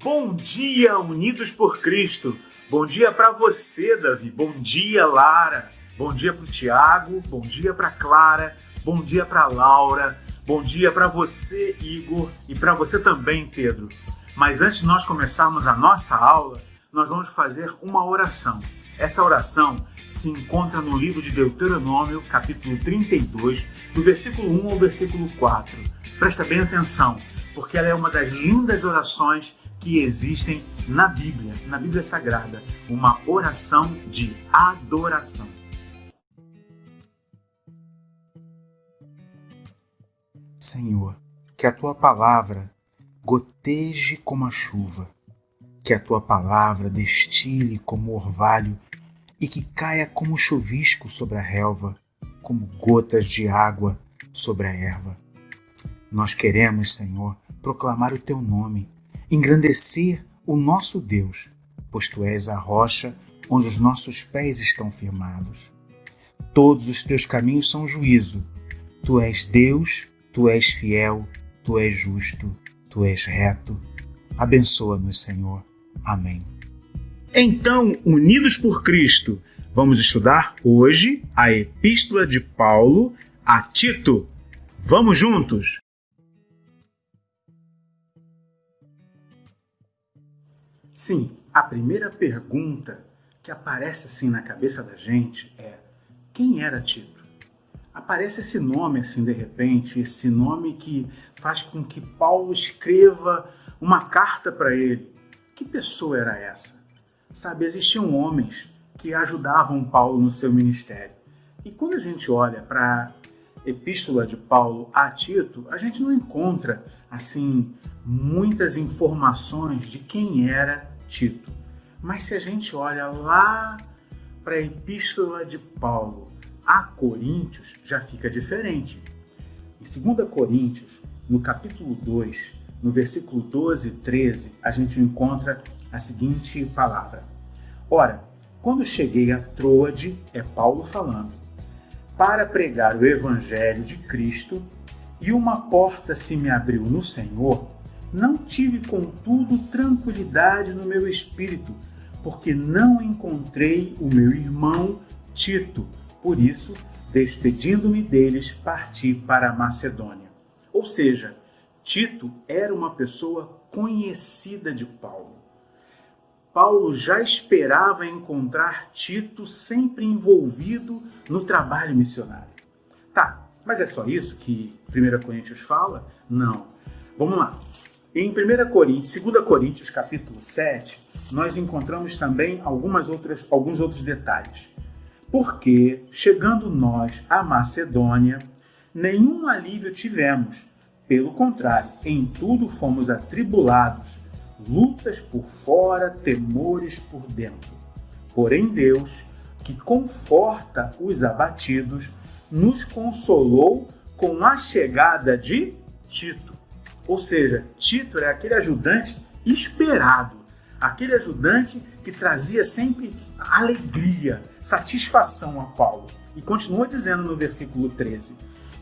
Bom dia, unidos por Cristo. Bom dia para você, Davi. Bom dia, Lara. Bom dia para o Tiago. Bom dia para Clara. Bom dia para Laura. Bom dia para você, Igor. E para você também, Pedro. Mas antes de nós começarmos a nossa aula, nós vamos fazer uma oração. Essa oração se encontra no livro de Deuteronômio, capítulo 32, do versículo 1 ao versículo 4. Presta bem atenção, porque ela é uma das lindas orações que existem na Bíblia Sagrada, uma oração de adoração. Senhor, que a Tua palavra goteje como a chuva, que a Tua palavra destile como orvalho e que caia como chuvisco sobre a relva, como gotas de água sobre a erva. Nós queremos, Senhor, proclamar o Teu nome, engrandecer o nosso Deus, pois Tu és a rocha onde os nossos pés estão firmados. Todos os Teus caminhos são juízo. Tu és Deus, Tu és fiel, Tu és justo, Tu és reto. Abençoa-nos, Senhor. Amém. Então, unidos por Cristo, vamos estudar hoje a Epístola de Paulo a Tito. Vamos juntos! Sim, a primeira pergunta que aparece assim na cabeça da gente é: quem era Tito? Aparece esse nome assim de repente, esse nome que faz com que Paulo escreva uma carta para ele. Que pessoa era essa? Sabe, existiam homens que ajudavam Paulo no seu ministério. E quando a gente olha para a Epístola de Paulo a Tito, a gente não encontra assim muitas informações de quem era Tito. Mas se a gente olha lá para a Epístola de Paulo a Coríntios, já fica diferente. Em 2 Coríntios, no capítulo 2, no versículo 12 e 13, a gente encontra a seguinte palavra: Ora, quando cheguei a Troade, é Paulo falando, para pregar o evangelho de Cristo, e uma porta se me abriu no Senhor, não tive, contudo, tranquilidade no meu espírito, porque não encontrei o meu irmão Tito. Por isso, despedindo-me deles, parti para a Macedônia. Ou seja, Tito era uma pessoa conhecida de Paulo. Paulo já esperava encontrar Tito sempre envolvido no trabalho missionário. Tá, mas é só isso que 1 Coríntios fala? Não. Vamos lá. Em 2 Coríntios, capítulo 7, nós encontramos também alguns outros detalhes. Porque, chegando nós à Macedônia, nenhum alívio tivemos. Pelo contrário, em tudo fomos atribulados, lutas por fora, temores por dentro. Porém Deus, que conforta os abatidos, nos consolou com a chegada de Tito. Ou seja, Tito era aquele ajudante esperado, aquele ajudante que trazia sempre alegria, satisfação a Paulo. E continua dizendo no versículo 13,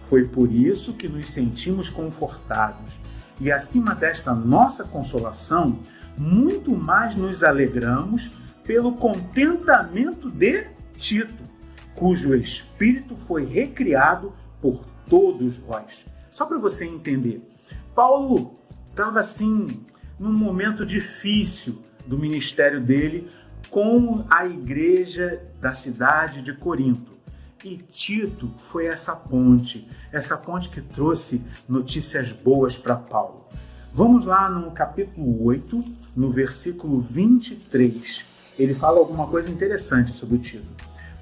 foi por isso que nos sentimos confortados, e acima desta nossa consolação, muito mais nos alegramos pelo contentamento de Tito, cujo espírito foi recriado por todos vós. Só para você entender, Paulo estava assim, num momento difícil do ministério dele com a igreja da cidade de Corinto. E Tito foi essa ponte que trouxe notícias boas para Paulo. Vamos lá no capítulo 8, no versículo 23. Ele fala alguma coisa interessante sobre o Tito.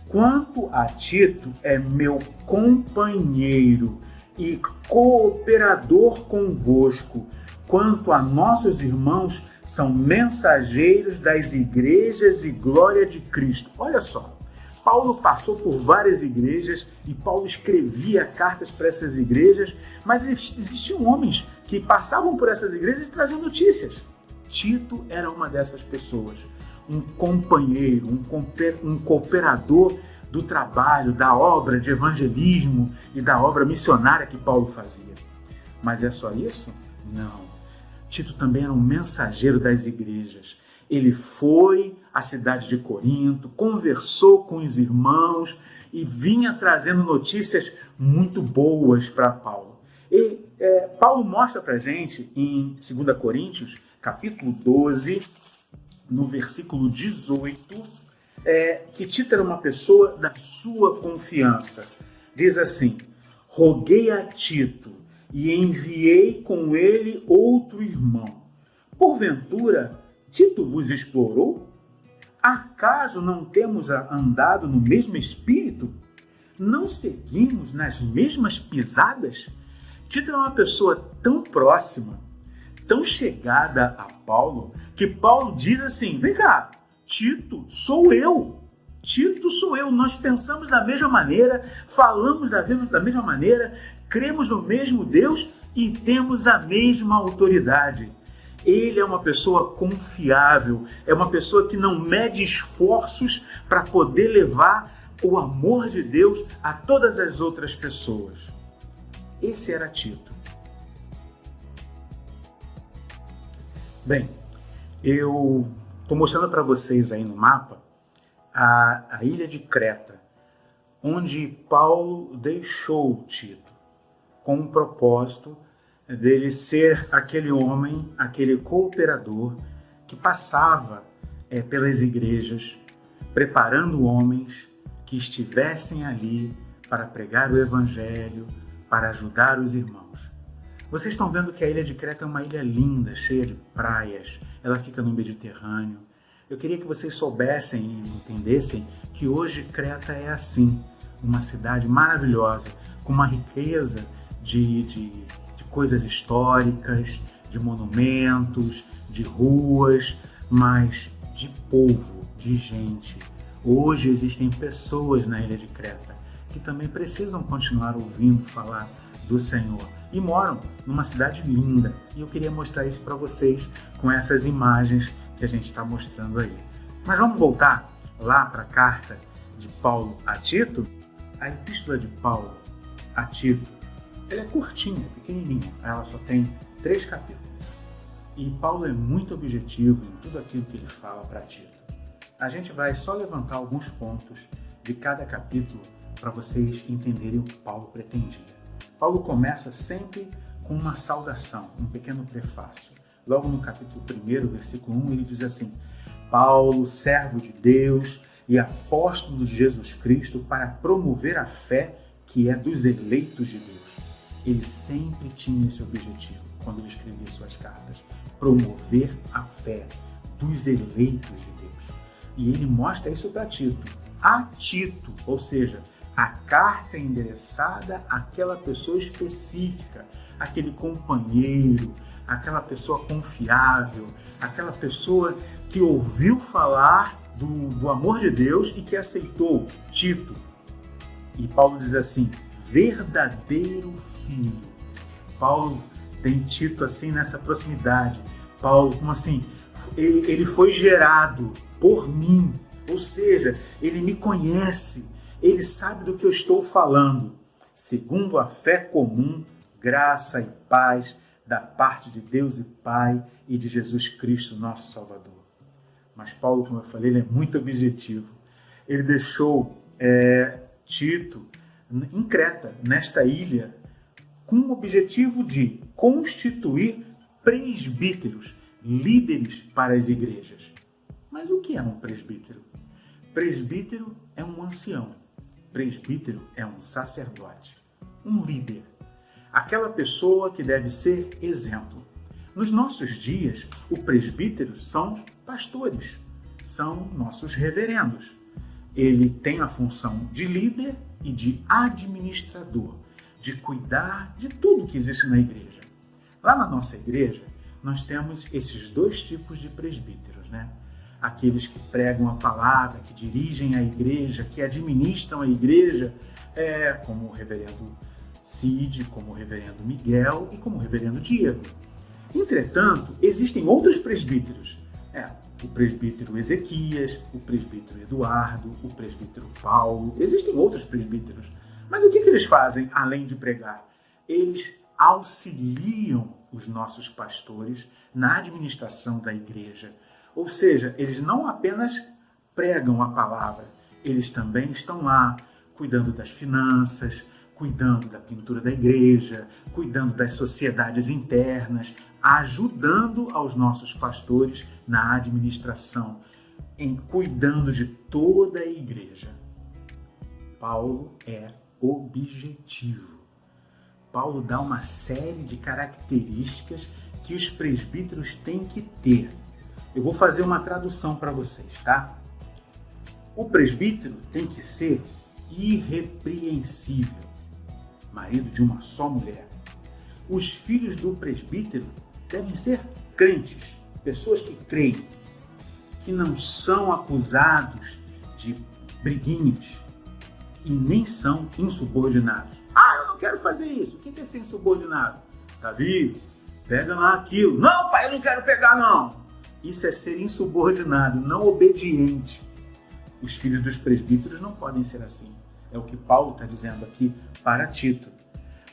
Quanto a Tito, é meu companheiro e cooperador convosco. Quanto a nossos irmãos, são mensageiros das igrejas e glória de Cristo. Olha só. Paulo passou por várias igrejas e Paulo escrevia cartas para essas igrejas, mas existiam homens que passavam por essas igrejas e traziam notícias. Tito era uma dessas pessoas, um companheiro, um cooperador do trabalho, da obra de evangelismo e da obra missionária que Paulo fazia. Mas é só isso? Não. Tito também era um mensageiro das igrejas. Ele foi à cidade de Corinto, conversou com os irmãos e vinha trazendo notícias muito boas para Paulo. E Paulo mostra para a gente em 2 Coríntios, capítulo 12, no versículo 18, que Tito era uma pessoa da sua confiança. Diz assim: roguei a Tito e enviei com ele outro irmão. Porventura, Tito vos explorou? Acaso não temos andado no mesmo espírito? Não seguimos nas mesmas pisadas? Tito é uma pessoa tão próxima, tão chegada a Paulo, que Paulo diz assim: vem cá, Tito sou eu. Tito sou eu. Nós pensamos da mesma maneira, falamos da mesma maneira, cremos no mesmo Deus e temos a mesma autoridade. Ele é uma pessoa confiável, é uma pessoa que não mede esforços para poder levar o amor de Deus a todas as outras pessoas. Esse era Tito. Bem, eu estou mostrando para vocês aí no mapa a ilha de Creta, onde Paulo deixou Tito, com o propósito dele ser aquele homem, aquele cooperador que passava pelas igrejas, preparando homens que estivessem ali para pregar o evangelho, para ajudar os irmãos. Vocês estão vendo que a ilha de Creta é uma ilha linda, cheia de praias, ela fica no Mediterrâneo. Eu queria que vocês soubessem e entendessem que hoje Creta é assim, uma cidade maravilhosa, com uma riqueza de coisas históricas, de monumentos, de ruas, mas de povo, de gente. Hoje existem pessoas na ilha de Creta que também precisam continuar ouvindo falar do Senhor e moram numa cidade linda. E eu queria mostrar isso para vocês com essas imagens que a gente está mostrando aí. Mas vamos voltar lá para a carta de Paulo a Tito. A epístola de Paulo a Tito, ela é curtinha, pequenininha. Ela só tem 3 capítulos. E Paulo é muito objetivo em tudo aquilo que ele fala para Tito. A gente vai só levantar alguns pontos de cada capítulo para vocês entenderem o que Paulo pretendia. Paulo começa sempre com uma saudação, um pequeno prefácio. Logo no capítulo 1, versículo 1, ele diz assim: Paulo, servo de Deus e apóstolo de Jesus Cristo, para promover a fé que é dos eleitos de Deus. Ele sempre tinha esse objetivo quando ele escrevia suas cartas: promover a fé dos eleitos de Deus. E ele mostra isso para Tito. A Tito, ou seja, a carta é endereçada àquela pessoa específica, aquele companheiro, aquela pessoa confiável, aquela pessoa que ouviu falar do amor de Deus e que aceitou, Tito. E Paulo diz assim: verdadeiro filho. Paulo tem Tito assim nessa proximidade. Paulo, como assim? Ele foi gerado por mim, ou seja, ele me conhece, ele sabe do que eu estou falando. Segundo a fé comum, graça e paz da parte de Deus e Pai e de Jesus Cristo, nosso Salvador. Mas Paulo, como eu falei, ele é muito objetivo. Ele deixou Tito em Creta, nesta ilha, com o objetivo de constituir presbíteros, líderes para as igrejas. Mas o que é um presbítero? Presbítero é um ancião. Presbítero é um sacerdote, um líder. Aquela pessoa que deve ser exemplo. Nos nossos dias, os presbíteros são pastores, são nossos reverendos. Ele tem a função de líder e de administrador, de cuidar de tudo que existe na igreja. Lá na nossa igreja, nós temos esses 2 tipos de presbíteros, né? Aqueles que pregam a palavra, que dirigem a igreja, que administram a igreja, como o reverendo Cid, como o reverendo Miguel e como o reverendo Diego. Entretanto, existem outros presbíteros. O presbítero Ezequias, o presbítero Eduardo, o presbítero Paulo. Existem outros presbíteros. Mas o que eles fazem além de pregar? Eles auxiliam os nossos pastores na administração da igreja. Ou seja, eles não apenas pregam a palavra, eles também estão lá cuidando das finanças, cuidando da pintura da igreja, cuidando das sociedades internas, ajudando aos nossos pastores na administração, em cuidando de toda a igreja. Paulo é objetivo. Paulo dá uma série de características que os presbíteros têm que ter. Eu vou fazer uma tradução para vocês, tá? O presbítero tem que ser irrepreensível, marido de uma só mulher. Os filhos do presbítero devem ser crentes, pessoas que creem, que não são acusados de briguinhas e nem são insubordinados. Eu não quero fazer isso. O que é ser insubordinado? Davi, pega lá aquilo. Não, pai, eu não quero pegar, não. Isso é ser insubordinado, não obediente. Os filhos dos presbíteros não podem ser assim. É o que Paulo está dizendo aqui para Tito.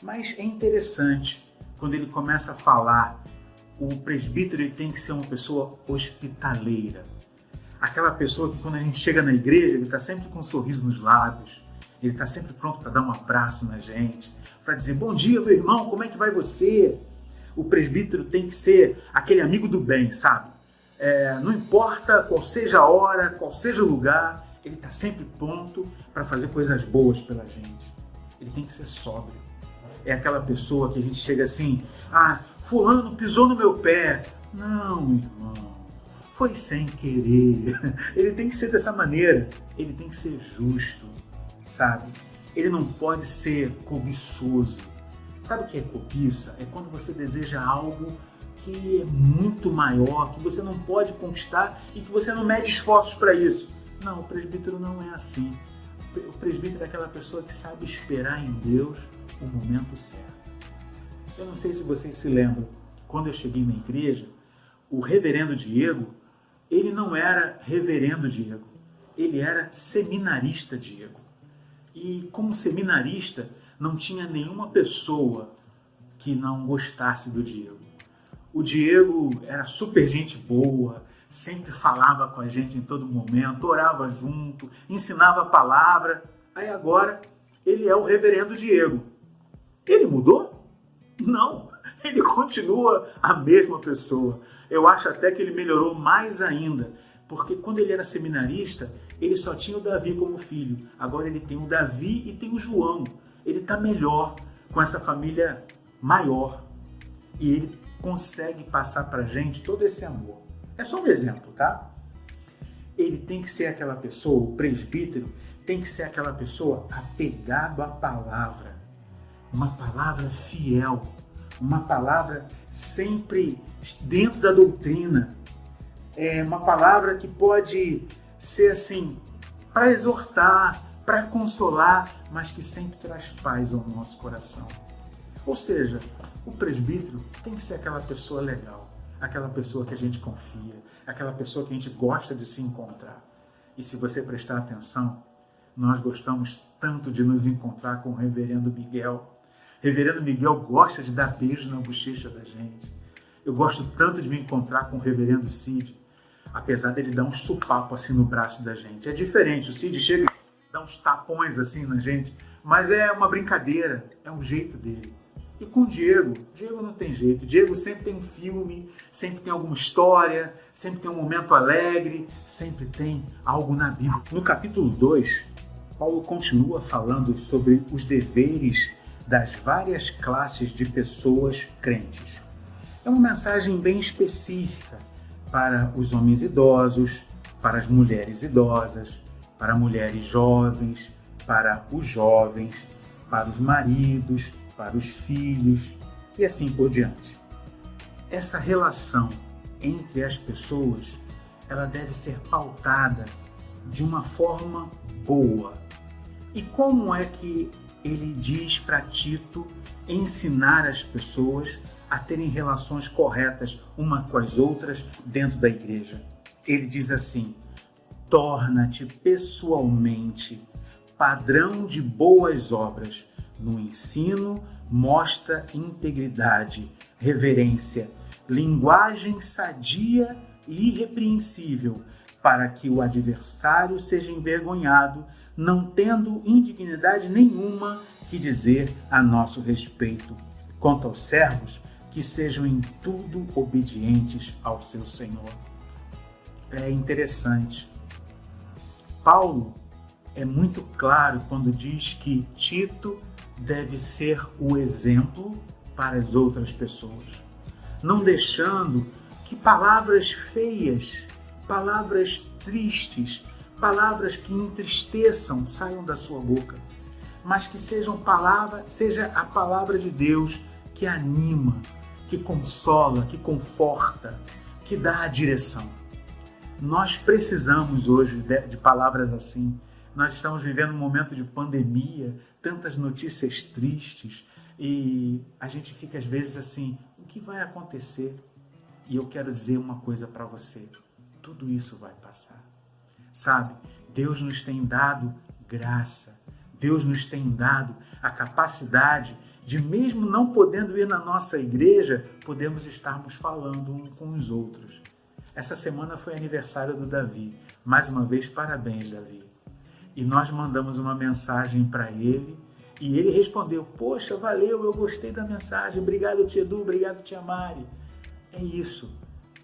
Mas é interessante, quando ele começa a falar, o presbítero ele tem que ser uma pessoa hospitaleira. Aquela pessoa que quando a gente chega na igreja, ele está sempre com um sorriso nos lábios, ele está sempre pronto para dar um abraço na gente, para dizer, bom dia, meu irmão, como é que vai você? O presbítero tem que ser aquele amigo do bem, sabe? Não importa qual seja a hora, qual seja o lugar, ele está sempre pronto para fazer coisas boas pela gente. Ele tem que ser sóbrio. É aquela pessoa que a gente chega assim, fulano pisou no meu pé. Não, irmão, foi sem querer. Ele tem que ser dessa maneira. Ele tem que ser justo, sabe? Ele não pode ser cobiçoso. Sabe o que é cobiça? É quando você deseja algo que é muito maior, que você não pode conquistar e que você não mede esforços para isso. Não, o presbítero não é assim. O presbítero é aquela pessoa que sabe esperar em Deus o momento certo. Eu não sei se vocês se lembram, quando eu cheguei na igreja, o reverendo Diego, ele não era reverendo Diego, ele era seminarista Diego. E como seminarista, não tinha nenhuma pessoa que não gostasse do Diego. O Diego era super gente boa, sempre falava com a gente em todo momento, orava junto, ensinava a palavra. Aí agora ele é o reverendo Diego. Ele mudou? Não, ele continua a mesma pessoa. Eu acho até que ele melhorou mais ainda, porque quando ele era seminarista, ele só tinha o Davi como filho. Agora ele tem o Davi e tem o João. Ele está melhor com essa família maior. E ele consegue passar para a gente todo esse amor. É só um exemplo, tá? Ele tem que ser aquela pessoa, o presbítero, tem que ser aquela pessoa apegado à palavra. Uma palavra fiel, uma palavra sempre dentro da doutrina. É uma palavra que pode ser assim, para exortar, para consolar, mas que sempre traz paz ao nosso coração. Ou seja, o presbítero tem que ser aquela pessoa legal, aquela pessoa que a gente confia, aquela pessoa que a gente gosta de se encontrar. E se você prestar atenção, nós gostamos tanto de nos encontrar com o reverendo Miguel. O reverendo Miguel gosta de dar beijo na bochecha da gente. Eu gosto tanto de me encontrar com o reverendo Cid, apesar dele dar um sopapo assim no braço da gente. É diferente, o Cid chega e dá uns tapões assim na gente, mas é uma brincadeira, é um jeito dele. E com o Diego não tem jeito. Diego sempre tem um filme, sempre tem alguma história, sempre tem um momento alegre, sempre tem algo na Bíblia. No capítulo 2, Paulo continua falando sobre os deveres das várias classes de pessoas crentes. É uma mensagem bem específica para os homens idosos, para as mulheres idosas, para mulheres jovens, para os jovens, para os maridos, para os filhos e assim por diante. Essa relação entre as pessoas, ela deve ser pautada de uma forma boa. E como é que ele diz para Tito ensinar as pessoas a terem relações corretas umas com as outras dentro da igreja? Ele diz assim: torna-te pessoalmente padrão de boas obras, No ensino, mostra integridade, reverência, linguagem sadia e irrepreensível, para que o adversário seja envergonhado, não tendo indignidade nenhuma que dizer a nosso respeito. Quanto aos servos, que sejam em tudo obedientes ao seu Senhor. É interessante. Paulo é muito claro quando diz que Tito deve ser o exemplo para as outras pessoas, não deixando que palavras feias, palavras tristes, palavras que entristeçam saiam da sua boca, mas que seja a palavra de Deus que anima, que consola, que conforta, que dá a direção. Nós precisamos hoje de palavras assim. Nós estamos vivendo um momento de pandemia, tantas notícias tristes, e a gente fica às vezes assim, o que vai acontecer? E eu quero dizer uma coisa para você, tudo isso vai passar. Sabe, Deus nos tem dado graça, Deus nos tem dado a capacidade de, mesmo não podendo ir na nossa igreja, podemos estarmos falando uns com os outros. Essa semana foi aniversário do Davi. Mais uma vez, parabéns, Davi. E nós mandamos uma mensagem para ele e ele respondeu, poxa, valeu, eu gostei da mensagem, obrigado, tia Edu, obrigado, tia Mari. É isso.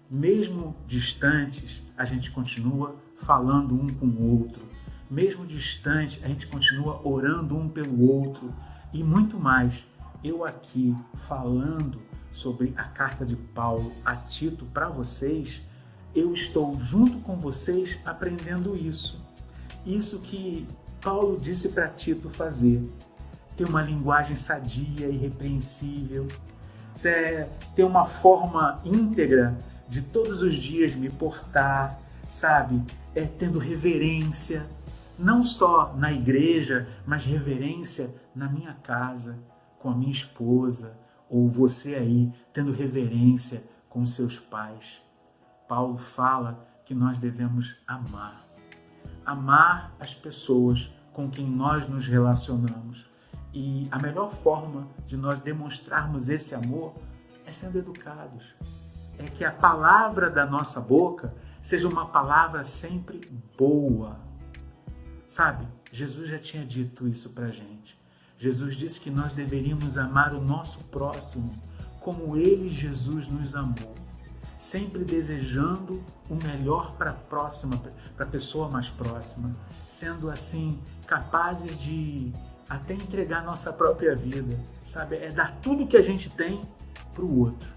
Mesmo distantes, a gente continua falando um com o outro. Mesmo distante, a gente continua orando um pelo outro. E muito mais, eu aqui falando sobre a carta de Paulo a Tito para vocês, eu estou junto com vocês aprendendo isso. Isso que Paulo disse para Tito fazer. Ter uma linguagem sadia e irrepreensível. Ter uma forma íntegra de todos os dias me portar, sabe? Tendo reverência, não só na igreja, mas reverência na minha casa, com a minha esposa, ou você aí, tendo reverência com seus pais. Paulo fala que nós devemos amar. Amar as pessoas com quem nós nos relacionamos. E a melhor forma de nós demonstrarmos esse amor é sendo educados. É que a palavra da nossa boca seja uma palavra sempre boa. Sabe, Jesus já tinha dito isso pra gente. Jesus disse que nós deveríamos amar o nosso próximo como ele, Jesus, nos amou. Sempre desejando o melhor para a próxima, para a pessoa mais próxima. Sendo assim, capazes de até entregar nossa própria vida. Sabe, dar tudo que a gente tem para o outro.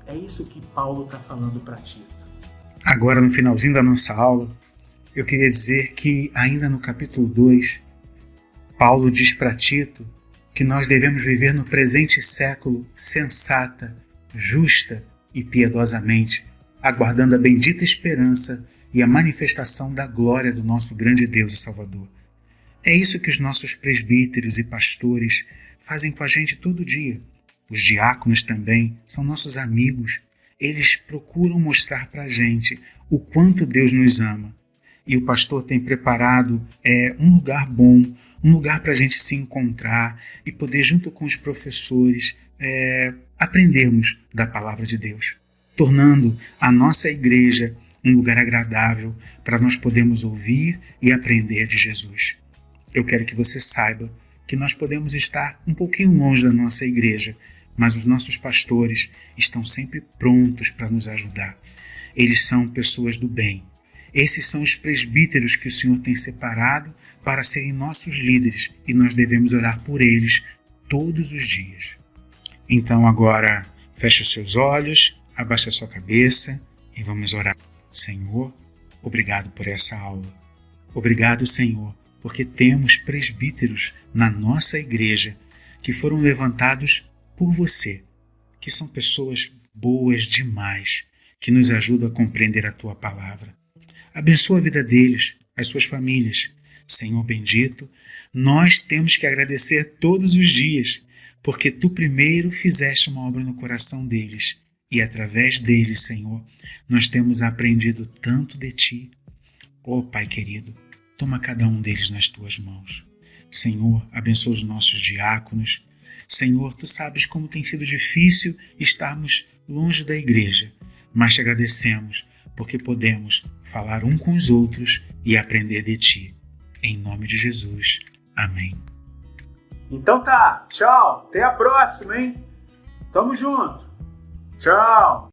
É isso que Paulo está falando para Tito. Agora, no finalzinho da nossa aula, eu queria dizer que, ainda no capítulo 2, Paulo diz para Tito que nós devemos viver no presente século sensata, justa e piedosamente, aguardando a bendita esperança e a manifestação da glória do nosso grande Deus e Salvador. É isso que os nossos presbíteros e pastores fazem com a gente todo dia. Os diáconos também são nossos amigos. Eles procuram mostrar para a gente o quanto Deus nos ama. E o pastor tem preparado um lugar bom, um lugar para a gente se encontrar e poder, junto com os professores, aprendermos da palavra de Deus, tornando a nossa igreja um lugar agradável para nós podermos ouvir e aprender de Jesus. Eu quero que você saiba que nós podemos estar um pouquinho longe da nossa igreja, mas os nossos pastores estão sempre prontos para nos ajudar. Eles são pessoas do bem. Esses são os presbíteros que o Senhor tem separado para serem nossos líderes e nós devemos orar por eles todos os dias. Então agora feche os seus olhos, abaixe a sua cabeça e vamos orar. Senhor, obrigado por essa aula. Obrigado, Senhor, porque temos presbíteros na nossa igreja que foram levantados por você, que são pessoas boas demais, que nos ajudam a compreender a Tua palavra. Abençoa a vida deles, as suas famílias. Senhor bendito, nós temos que agradecer todos os dias, porque Tu primeiro fizeste uma obra no coração deles, e através deles, Senhor, nós temos aprendido tanto de Ti. Ó Pai querido, toma cada um deles nas Tuas mãos. Senhor, abençoa os nossos diáconos. Senhor, Tu sabes como tem sido difícil estarmos longe da igreja, mas Te agradecemos porque podemos falar um com os outros e aprender de Ti. Em nome de Jesus. Amém. Então tá, tchau, até a próxima, hein? Tamo junto. Tchau.